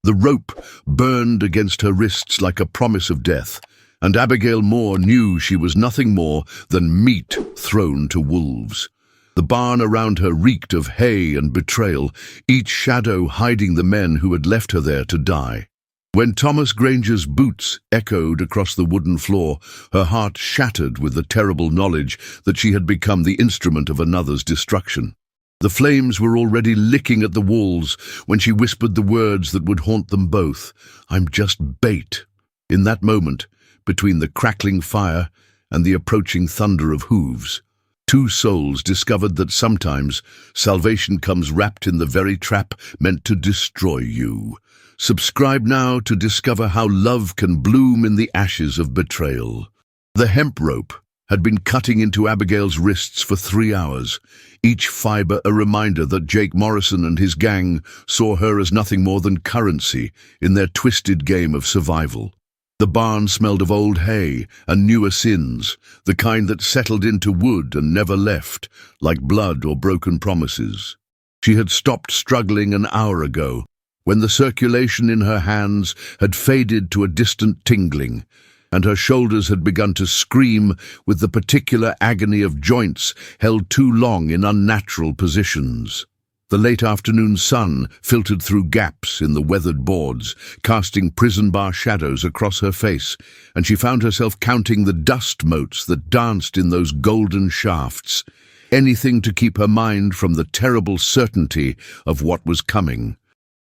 The rope burned against her wrists like a promise of death, and Abigail Moore knew she was nothing more than meat thrown to wolves. The barn around her reeked of hay and betrayal, each shadow hiding the men who had left her there to die. When Thomas Granger's boots echoed across the wooden floor, her heart shattered with the terrible knowledge that she had become the instrument of another's destruction. The flames were already licking at the walls when she whispered the words that would haunt them both. "I'm just bait." In that moment, between the crackling fire and the approaching thunder of hooves, two souls discovered that sometimes salvation comes wrapped in the very trap meant to destroy you. Subscribe now to discover how love can bloom in the ashes of betrayal. The hemp rope had been cutting into Abigail's wrists for 3 hours, each fibre a reminder that Jake Morrison and his gang saw her as nothing more than currency in their twisted game of survival. The barn smelled of old hay and newer sins, the kind that settled into wood and never left, like blood or broken promises. She had stopped struggling an hour ago, when the circulation in her hands had faded to a distant tingling, and her shoulders had begun to scream with the particular agony of joints held too long in unnatural positions. The late afternoon sun filtered through gaps in the weathered boards, casting prison bar shadows across her face, and she found herself counting the dust motes that danced in those golden shafts, anything to keep her mind from the terrible certainty of what was coming.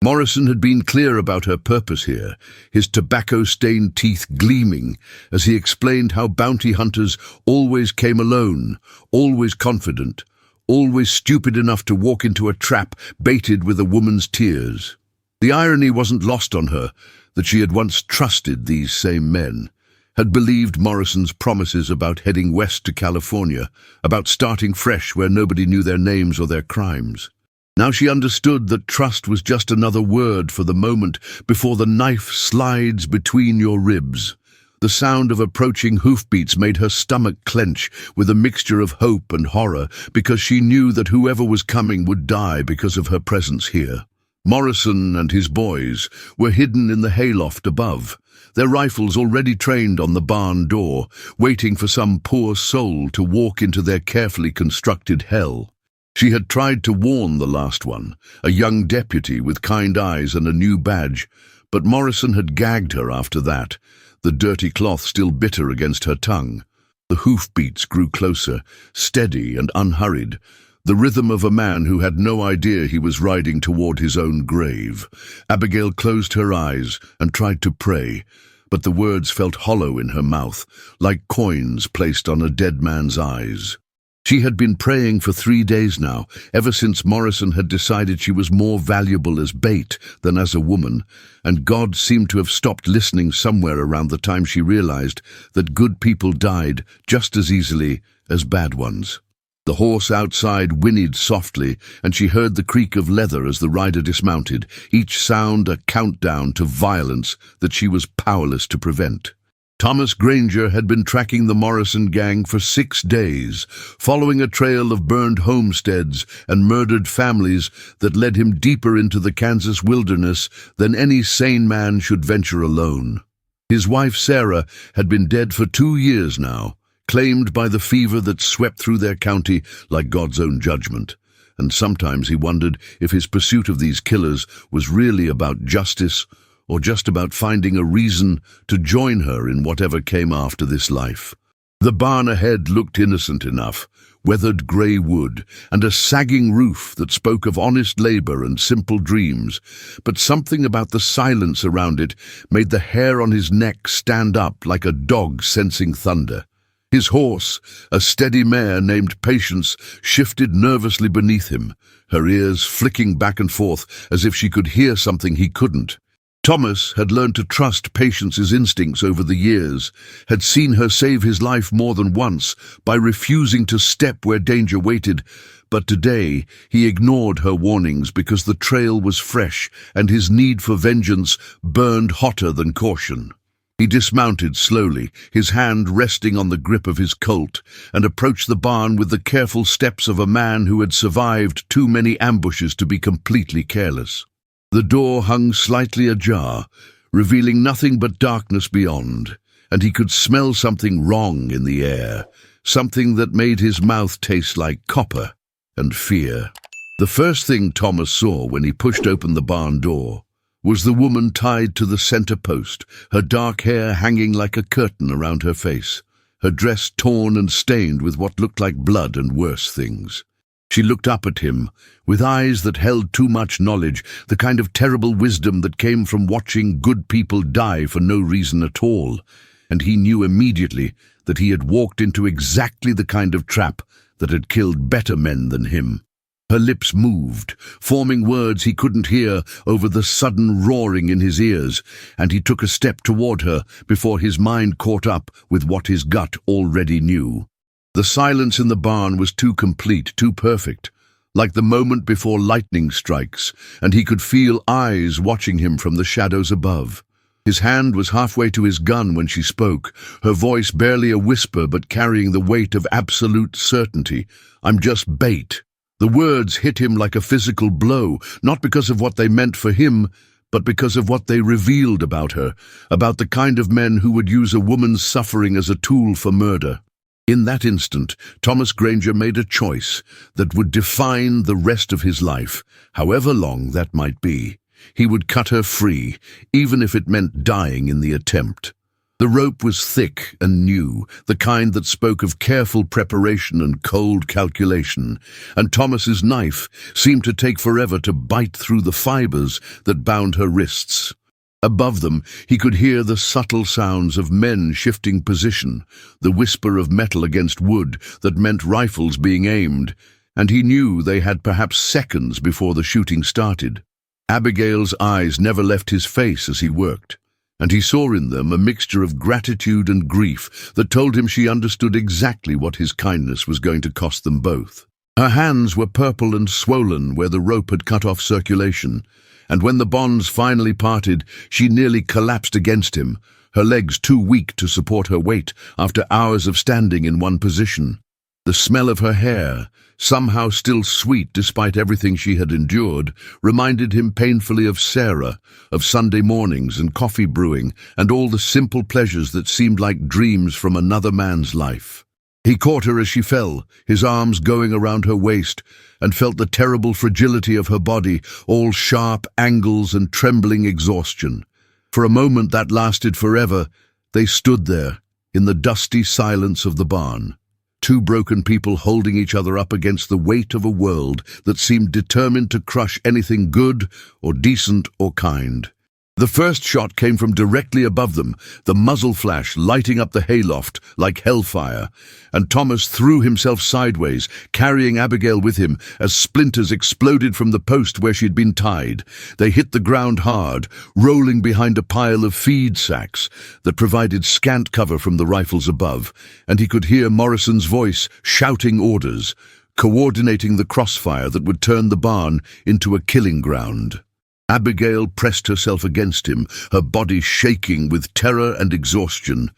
Morrison had been clear about her purpose here, his tobacco-stained teeth gleaming as he explained how bounty hunters always came alone, always confident, always stupid enough to walk into a trap baited with a woman's tears. The irony wasn't lost on her that she had once trusted these same men, had believed Morrison's promises about heading west to California, about starting fresh where nobody knew their names or their crimes. Now she understood that trust was just another word for the moment before the knife slides between your ribs. The sound of approaching hoofbeats made her stomach clench with a mixture of hope and horror, because she knew that whoever was coming would die because of her presence here. Morrison and his boys were hidden in the hayloft above, their rifles already trained on the barn door, waiting for some poor soul to walk into their carefully constructed hell. She had tried to warn the last one, a young deputy with kind eyes and a new badge, but Morrison had gagged her after that, the dirty cloth still bitter against her tongue. The hoofbeats grew closer, steady and unhurried, the rhythm of a man who had no idea he was riding toward his own grave. Abigail closed her eyes and tried to pray, but the words felt hollow in her mouth, like coins placed on a dead man's eyes. She had been praying for 3 days now, ever since Morrison had decided she was more valuable as bait than as a woman, and God seemed to have stopped listening somewhere around the time she realized that good people died just as easily as bad ones. The horse outside whinnied softly, and she heard the creak of leather as the rider dismounted, each sound a countdown to violence that she was powerless to prevent. Thomas Granger had been tracking the Morrison gang for 6 days, following a trail of burned homesteads and murdered families that led him deeper into the Kansas wilderness than any sane man should venture alone. His wife Sarah had been dead for 2 years now, claimed by the fever that swept through their county like God's own judgment, and sometimes he wondered if his pursuit of these killers was really about justice or just about finding a reason to join her in whatever came after this life. The barn ahead looked innocent enough, weathered grey wood and a sagging roof that spoke of honest labor and simple dreams, but something about the silence around it made the hair on his neck stand up like a dog sensing thunder. His horse, a steady mare named Patience, shifted nervously beneath him, her ears flicking back and forth as if she could hear something he couldn't. Thomas had learned to trust Patience's instincts over the years, had seen her save his life more than once by refusing to step where danger waited, but today he ignored her warnings because the trail was fresh and his need for vengeance burned hotter than caution. He dismounted slowly, his hand resting on the grip of his Colt, and approached the barn with the careful steps of a man who had survived too many ambushes to be completely careless. The door hung slightly ajar, revealing nothing but darkness beyond, and he could smell something wrong in the air, something that made his mouth taste like copper and fear. The first thing Thomas saw when he pushed open the barn door was the woman tied to the center post, her dark hair hanging like a curtain around her face, her dress torn and stained with what looked like blood and worse things. She looked up at him, with eyes that held too much knowledge, the kind of terrible wisdom that came from watching good people die for no reason at all, and he knew immediately that he had walked into exactly the kind of trap that had killed better men than him. Her lips moved, forming words he couldn't hear over the sudden roaring in his ears, and he took a step toward her before his mind caught up with what his gut already knew. The silence in the barn was too complete, too perfect, like the moment before lightning strikes, and he could feel eyes watching him from the shadows above. His hand was halfway to his gun when she spoke, her voice barely a whisper but carrying the weight of absolute certainty. "I'm just bait." The words hit him like a physical blow, not because of what they meant for him, but because of what they revealed about her, about the kind of men who would use a woman's suffering as a tool for murder. In that instant, Thomas Granger made a choice that would define the rest of his life, however long that might be. He would cut her free, even if it meant dying in the attempt. The rope was thick and new, the kind that spoke of careful preparation and cold calculation, and Thomas's knife seemed to take forever to bite through the fibers that bound her wrists. Above them, he could hear the subtle sounds of men shifting position, the whisper of metal against wood that meant rifles being aimed, and he knew they had perhaps seconds before the shooting started. Abigail's eyes never left his face as he worked, and he saw in them a mixture of gratitude and grief that told him she understood exactly what his kindness was going to cost them both. Her hands were purple and swollen where the rope had cut off circulation, and when the bonds finally parted, she nearly collapsed against him, her legs too weak to support her weight after hours of standing in one position. The smell of her hair, somehow still sweet despite everything she had endured, reminded him painfully of Sarah, of Sunday mornings and coffee brewing, and all the simple pleasures that seemed like dreams from another man's life. He caught her as she fell, his arms going around her waist, and felt the terrible fragility of her body, all sharp angles and trembling exhaustion. For a moment that lasted forever, they stood there, in the dusty silence of the barn. Two broken people holding each other up against the weight of a world that seemed determined to crush anything good or decent or kind. The first shot came from directly above them, the muzzle flash lighting up the hayloft like hellfire, and Thomas threw himself sideways, carrying Abigail with him as splinters exploded from the post where she'd been tied. They hit the ground hard, rolling behind a pile of feed sacks that provided scant cover from the rifles above, and he could hear Morrison's voice shouting orders, coordinating the crossfire that would turn the barn into a killing ground. Abigail pressed herself against him, her body shaking with terror and exhaustion,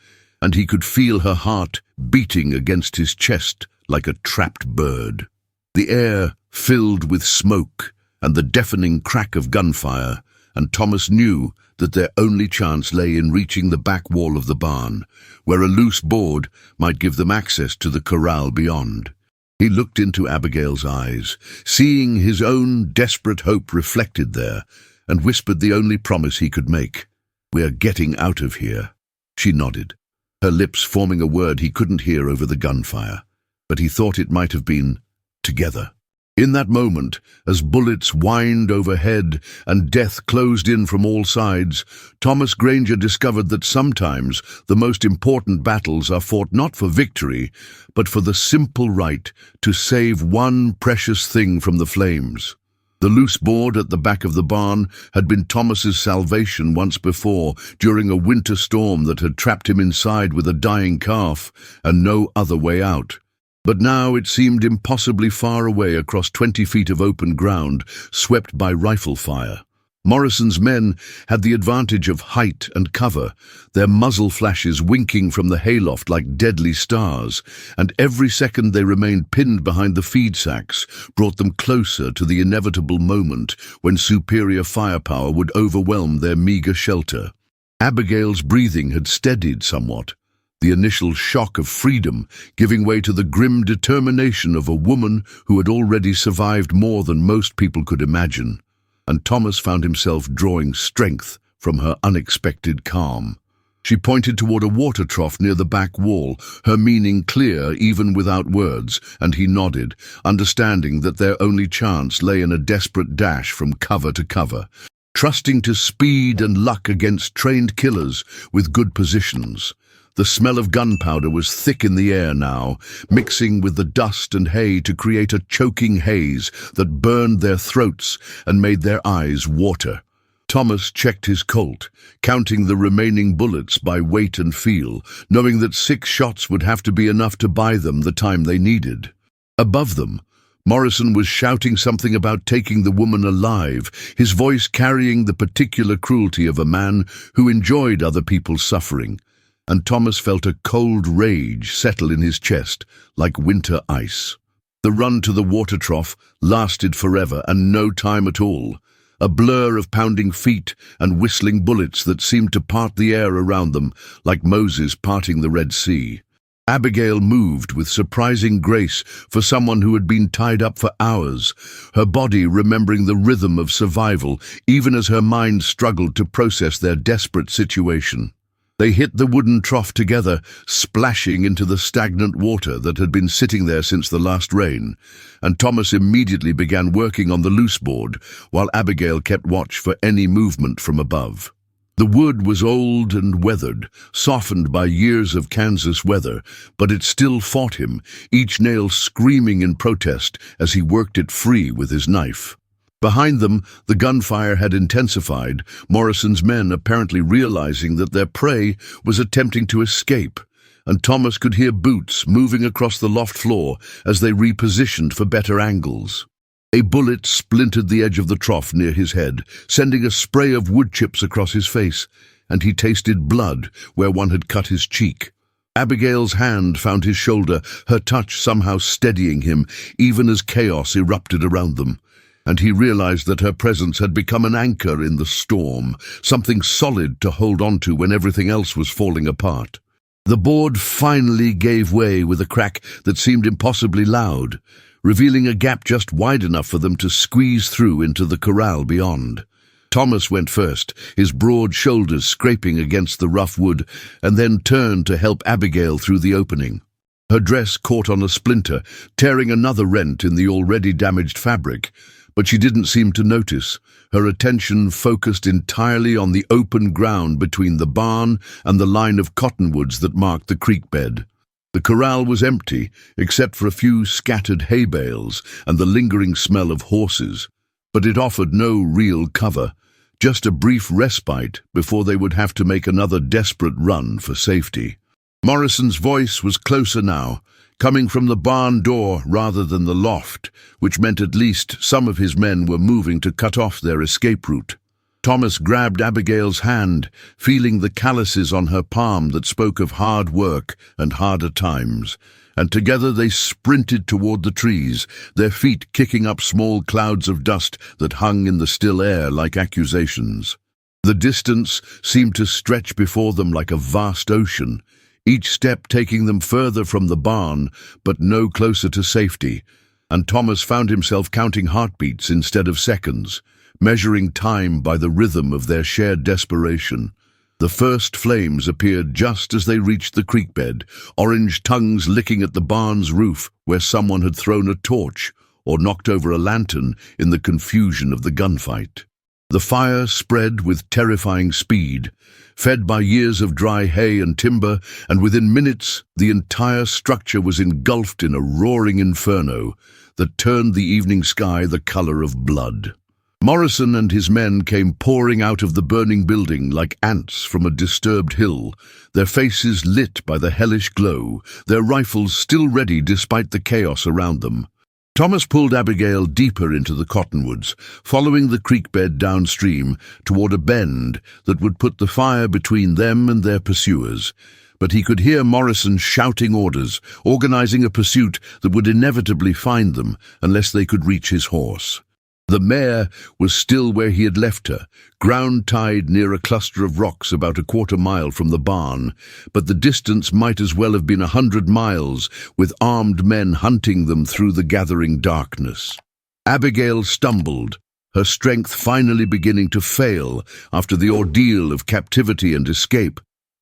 and he could feel her heart beating against his chest like a trapped bird. The air filled with smoke and the deafening crack of gunfire, and Thomas knew that their only chance lay in reaching the back wall of the barn, where a loose board might give them access to the corral beyond. He looked into Abigail's eyes, seeing his own desperate hope reflected there, and whispered the only promise he could make. "We're getting out of here." She nodded, her lips forming a word he couldn't hear over the gunfire, but he thought it might have been together. In that moment, as bullets whined overhead and death closed in from all sides, Thomas Granger discovered that sometimes the most important battles are fought not for victory, but for the simple right to save one precious thing from the flames. The loose board at the back of the barn had been Thomas's salvation once before, during a winter storm that had trapped him inside with a dying calf and no other way out. But now it seemed impossibly far away across 20 feet of open ground, swept by rifle fire. Morrison's men had the advantage of height and cover, their muzzle flashes winking from the hayloft like deadly stars, and every second they remained pinned behind the feed sacks brought them closer to the inevitable moment when superior firepower would overwhelm their meager shelter. Abigail's breathing had steadied somewhat, the initial shock of freedom giving way to the grim determination of a woman who had already survived more than most people could imagine. And Thomas found himself drawing strength from her unexpected calm. She pointed toward a water trough near the back wall, her meaning clear even without words, and he nodded, understanding that their only chance lay in a desperate dash from cover to cover, trusting to speed and luck against trained killers with good positions. The smell of gunpowder was thick in the air now, mixing with the dust and hay to create a choking haze that burned their throats and made their eyes water. Thomas checked his Colt, counting the remaining bullets by weight and feel, knowing that 6 shots would have to be enough to buy them the time they needed. Above them, Morrison was shouting something about taking the woman alive, his voice carrying the particular cruelty of a man who enjoyed other people's suffering. And Thomas felt a cold rage settle in his chest, like winter ice. The run to the water trough lasted forever and no time at all, a blur of pounding feet and whistling bullets that seemed to part the air around them, like Moses parting the Red Sea. Abigail moved with surprising grace for someone who had been tied up for hours, her body remembering the rhythm of survival even as her mind struggled to process their desperate situation. They hit the wooden trough together, splashing into the stagnant water that had been sitting there since the last rain, and Thomas immediately began working on the loose board, while Abigail kept watch for any movement from above. The wood was old and weathered, softened by years of Kansas weather, but it still fought him, each nail screaming in protest as he worked it free with his knife. Behind them, the gunfire had intensified, Morrison's men apparently realizing that their prey was attempting to escape, and Thomas could hear boots moving across the loft floor as they repositioned for better angles. A bullet splintered the edge of the trough near his head, sending a spray of wood chips across his face, and he tasted blood where one had cut his cheek. Abigail's hand found his shoulder, her touch somehow steadying him, even as chaos erupted around them. And he realized that her presence had become an anchor in the storm, something solid to hold on to when everything else was falling apart. The board finally gave way with a crack that seemed impossibly loud, revealing a gap just wide enough for them to squeeze through into the corral beyond. Thomas went first, his broad shoulders scraping against the rough wood, and then turned to help Abigail through the opening. Her dress caught on a splinter, tearing another rent in the already damaged fabric, but she didn't seem to notice, her attention focused entirely on the open ground between the barn and the line of cottonwoods that marked the creek bed. The corral was empty, except for a few scattered hay bales and the lingering smell of horses, but it offered no real cover, just a brief respite before they would have to make another desperate run for safety. Morrison's voice was closer now, coming from the barn door rather than the loft, which meant at least some of his men were moving to cut off their escape route. Thomas grabbed Abigail's hand, feeling the calluses on her palm that spoke of hard work and harder times, and together they sprinted toward the trees, their feet kicking up small clouds of dust that hung in the still air like accusations. The distance seemed to stretch before them like a vast ocean, each step taking them further from the barn, but no closer to safety, and Thomas found himself counting heartbeats instead of seconds, measuring time by the rhythm of their shared desperation. The first flames appeared just as they reached the creek bed, orange tongues licking at the barn's roof where someone had thrown a torch or knocked over a lantern in the confusion of the gunfight. The fire spread with terrifying speed, fed by years of dry hay and timber, and within minutes the entire structure was engulfed in a roaring inferno that turned the evening sky the color of blood. Morrison and his men came pouring out of the burning building like ants from a disturbed hill, their faces lit by the hellish glow, their rifles still ready despite the chaos around them. Thomas pulled Abigail deeper into the cottonwoods, following the creek bed downstream toward a bend that would put the fire between them and their pursuers. But he could hear Morrison shouting orders, organizing a pursuit that would inevitably find them unless they could reach his horse. The mare was still where he had left her, ground-tied near a cluster of rocks about a quarter-mile from the barn, but the distance might as well have been 100 miles, with armed men hunting them through the gathering darkness. Abigail stumbled, her strength finally beginning to fail after the ordeal of captivity and escape,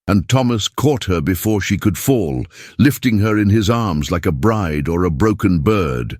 and Thomas caught her before she could fall, lifting her in his arms like a bride or a broken bird.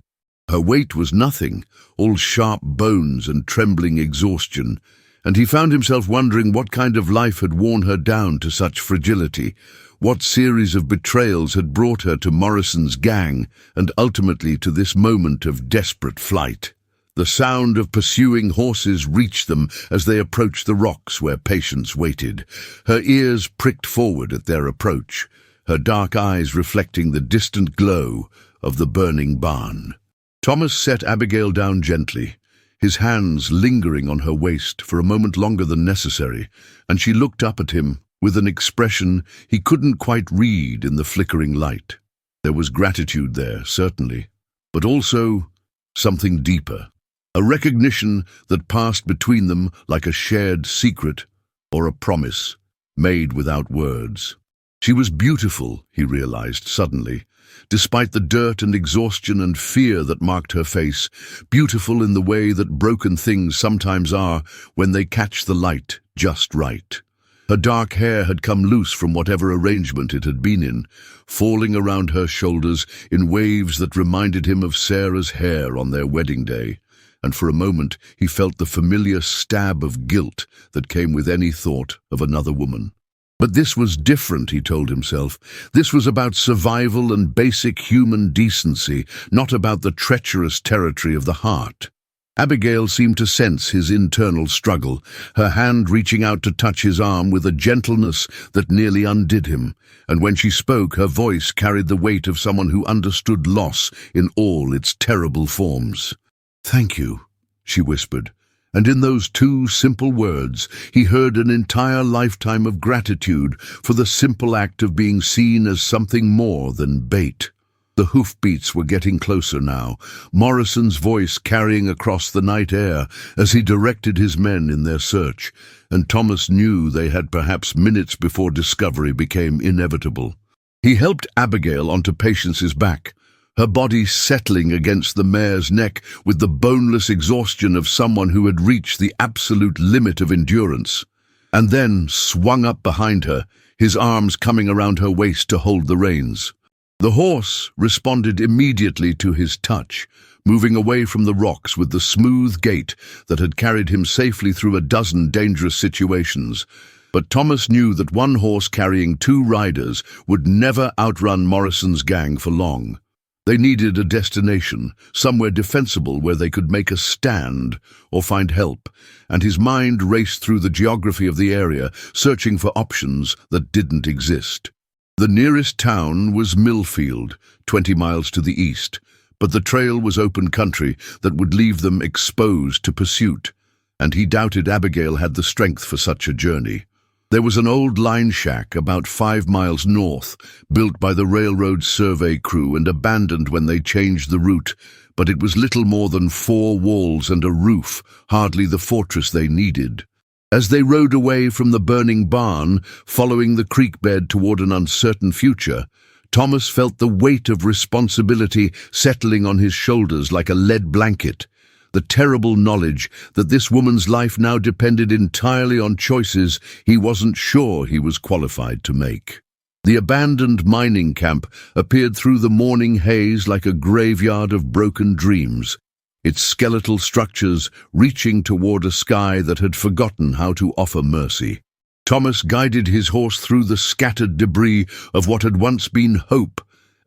Her weight was nothing, all sharp bones and trembling exhaustion, and he found himself wondering what kind of life had worn her down to such fragility, what series of betrayals had brought her to Morrison's gang, and ultimately to this moment of desperate flight. The sound of pursuing horses reached them as they approached the rocks where Patience waited. Her ears pricked forward at their approach, her dark eyes reflecting the distant glow of the burning barn. Thomas set Abigail down gently, his hands lingering on her waist for a moment longer than necessary, and she looked up at him with an expression he couldn't quite read in the flickering light. There was gratitude there, certainly, but also something deeper, a recognition that passed between them like a shared secret or a promise made without words. She was beautiful, he realized suddenly, despite the dirt and exhaustion and fear that marked her face, beautiful in the way that broken things sometimes are when they catch the light just right. Her dark hair had come loose from whatever arrangement it had been in, falling around her shoulders in waves that reminded him of Sarah's hair on their wedding day, and for a moment he felt the familiar stab of guilt that came with any thought of another woman. But this was different, he told himself. This was about survival and basic human decency, not about the treacherous territory of the heart. Abigail seemed to sense his internal struggle, her hand reaching out to touch his arm with a gentleness that nearly undid him, and when she spoke, her voice carried the weight of someone who understood loss in all its terrible forms. "Thank you," she whispered. And in those two simple words, he heard an entire lifetime of gratitude for the simple act of being seen as something more than bait. The hoofbeats were getting closer now, Morrison's voice carrying across the night air as he directed his men in their search, and Thomas knew they had perhaps minutes before discovery became inevitable. He helped Abigail onto Patience's back, her body settling against the mare's neck with the boneless exhaustion of someone who had reached the absolute limit of endurance, and then swung up behind her, his arms coming around her waist to hold the reins. The horse responded immediately to his touch, moving away from the rocks with the smooth gait that had carried him safely through a dozen dangerous situations. But Thomas knew that one horse carrying two riders would never outrun Morrison's gang for long. They needed a destination, somewhere defensible where they could make a stand or find help, and his mind raced through the geography of the area, searching for options that didn't exist. The nearest town was Millfield, 20 miles to the east, but the trail was open country that would leave them exposed to pursuit, and he doubted Abigail had the strength for such a journey. There was an old line shack about 5 miles north, built by the railroad survey crew and abandoned when they changed the route, but it was little more than 4 walls and a roof, hardly the fortress they needed. As they rode away from the burning barn, following the creek bed toward an uncertain future, Thomas felt the weight of responsibility settling on his shoulders like a lead blanket. The terrible knowledge that this woman's life now depended entirely on choices he wasn't sure he was qualified to make. The abandoned mining camp appeared through the morning haze like a graveyard of broken dreams, its skeletal structures reaching toward a sky that had forgotten how to offer mercy. Thomas guided his horse through the scattered debris of what had once been hope,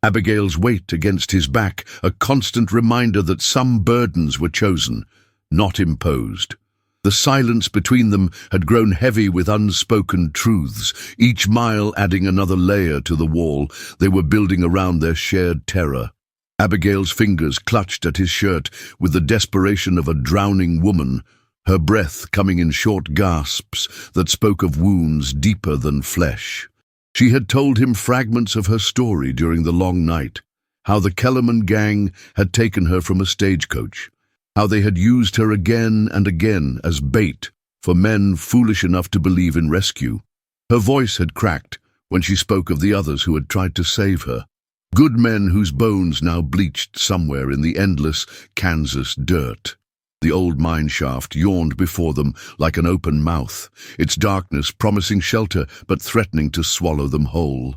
Abigail's weight against his back, a constant reminder that some burdens were chosen, not imposed. The silence between them had grown heavy with unspoken truths, each mile adding another layer to the wall they were building around their shared terror. Abigail's fingers clutched at his shirt with the desperation of a drowning woman, her breath coming in short gasps that spoke of wounds deeper than flesh. She had told him fragments of her story during the long night, how the Kellerman gang had taken her from a stagecoach, how they had used her again and again as bait for men foolish enough to believe in rescue. Her voice had cracked when she spoke of the others who had tried to save her, good men whose bones now bleached somewhere in the endless Kansas dirt. The old mine shaft yawned before them like an open mouth, its darkness promising shelter but threatening to swallow them whole.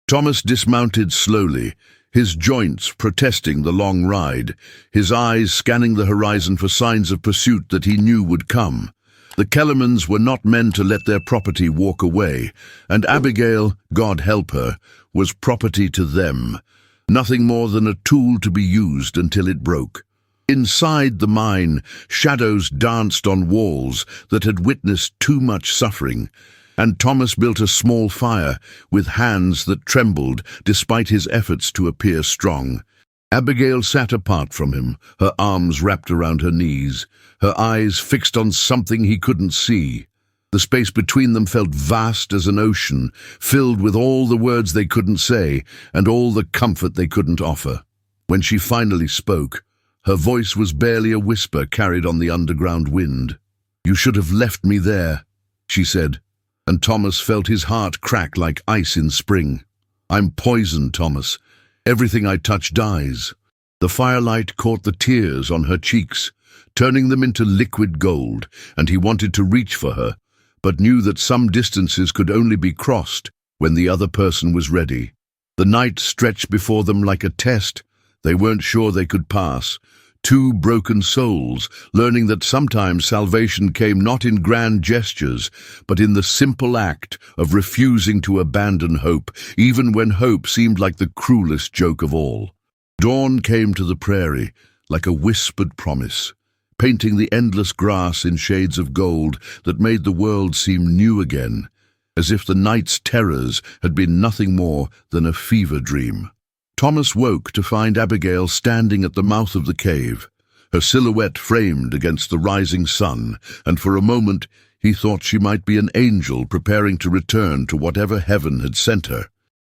Thomas dismounted slowly, his joints protesting the long ride, his eyes scanning the horizon for signs of pursuit that he knew would come. The Kellermans were not men to let their property walk away, and Abigail, God help her, was property to them, nothing more than a tool to be used until it broke. Inside the mine, shadows danced on walls that had witnessed too much suffering, and Thomas built a small fire with hands that trembled despite his efforts to appear strong. Abigail sat apart from him, her arms wrapped around her knees, her eyes fixed on something he couldn't see. The space between them felt vast as an ocean, filled with all the words they couldn't say and all the comfort they couldn't offer. When she finally spoke, her voice was barely a whisper carried on the underground wind. "You should have left me there," she said, and Thomas felt his heart crack like ice in spring. "I'm poisoned, Thomas. Everything I touch dies." The firelight caught the tears on her cheeks, turning them into liquid gold, and he wanted to reach for her, but knew that some distances could only be crossed when the other person was ready. The night stretched before them like a test they weren't sure they could pass. Two broken souls, learning that sometimes salvation came not in grand gestures, but in the simple act of refusing to abandon hope, even when hope seemed like the cruelest joke of all. Dawn came to the prairie like a whispered promise, painting the endless grass in shades of gold that made the world seem new again, as if the night's terrors had been nothing more than a fever dream. Thomas woke to find Abigail standing at the mouth of the cave, her silhouette framed against the rising sun, and for a moment he thought she might be an angel preparing to return to whatever heaven had sent her.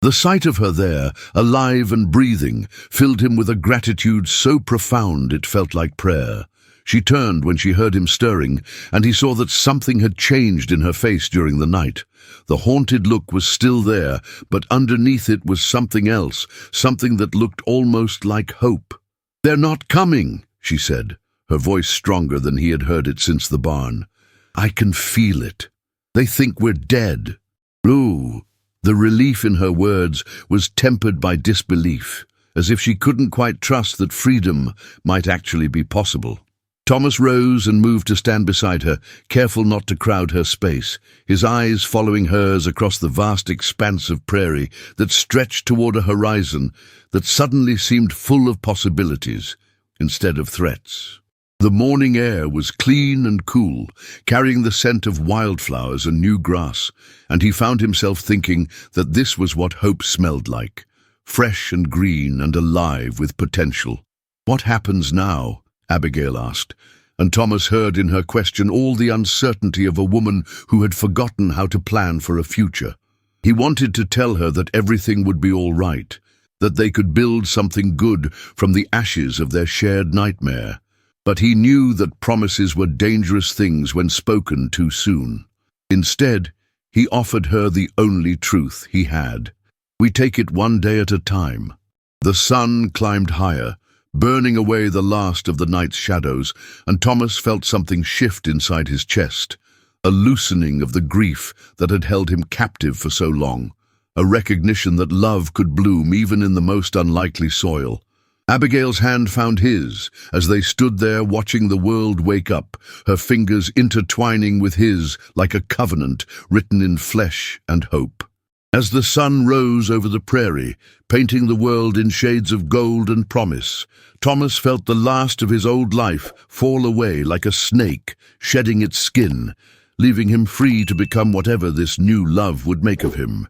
The sight of her there, alive and breathing, filled him with a gratitude so profound it felt like prayer. She turned when she heard him stirring, and he saw that something had changed in her face during the night. The haunted look was still there, but underneath it was something else, something that looked almost like hope. "They're not coming," she said, her voice stronger than he had heard it since the barn. "I can feel it. They think we're dead." Ooh. The relief in her words was tempered by disbelief, as if she couldn't quite trust that freedom might actually be possible. Thomas rose and moved to stand beside her, careful not to crowd her space, his eyes following hers across the vast expanse of prairie that stretched toward a horizon that suddenly seemed full of possibilities instead of threats. The morning air was clean and cool, carrying the scent of wildflowers and new grass, and he found himself thinking that this was what hope smelled like, fresh and green and alive with potential. "What happens now?" Abigail asked, and Thomas heard in her question all the uncertainty of a woman who had forgotten how to plan for a future. He wanted to tell her that everything would be all right, that they could build something good from the ashes of their shared nightmare, but he knew that promises were dangerous things when spoken too soon. Instead, he offered her the only truth he had. "We take it one day at a time." The sun climbed higher, burning away the last of the night's shadows, and Thomas felt something shift inside his chest, a loosening of the grief that had held him captive for so long, a recognition that love could bloom even in the most unlikely soil. Abigail's hand found his as they stood there watching the world wake up, her fingers intertwining with his like a covenant written in flesh and hope. As the sun rose over the prairie, painting the world in shades of gold and promise, Thomas felt the last of his old life fall away like a snake, shedding its skin, leaving him free to become whatever this new love would make of him.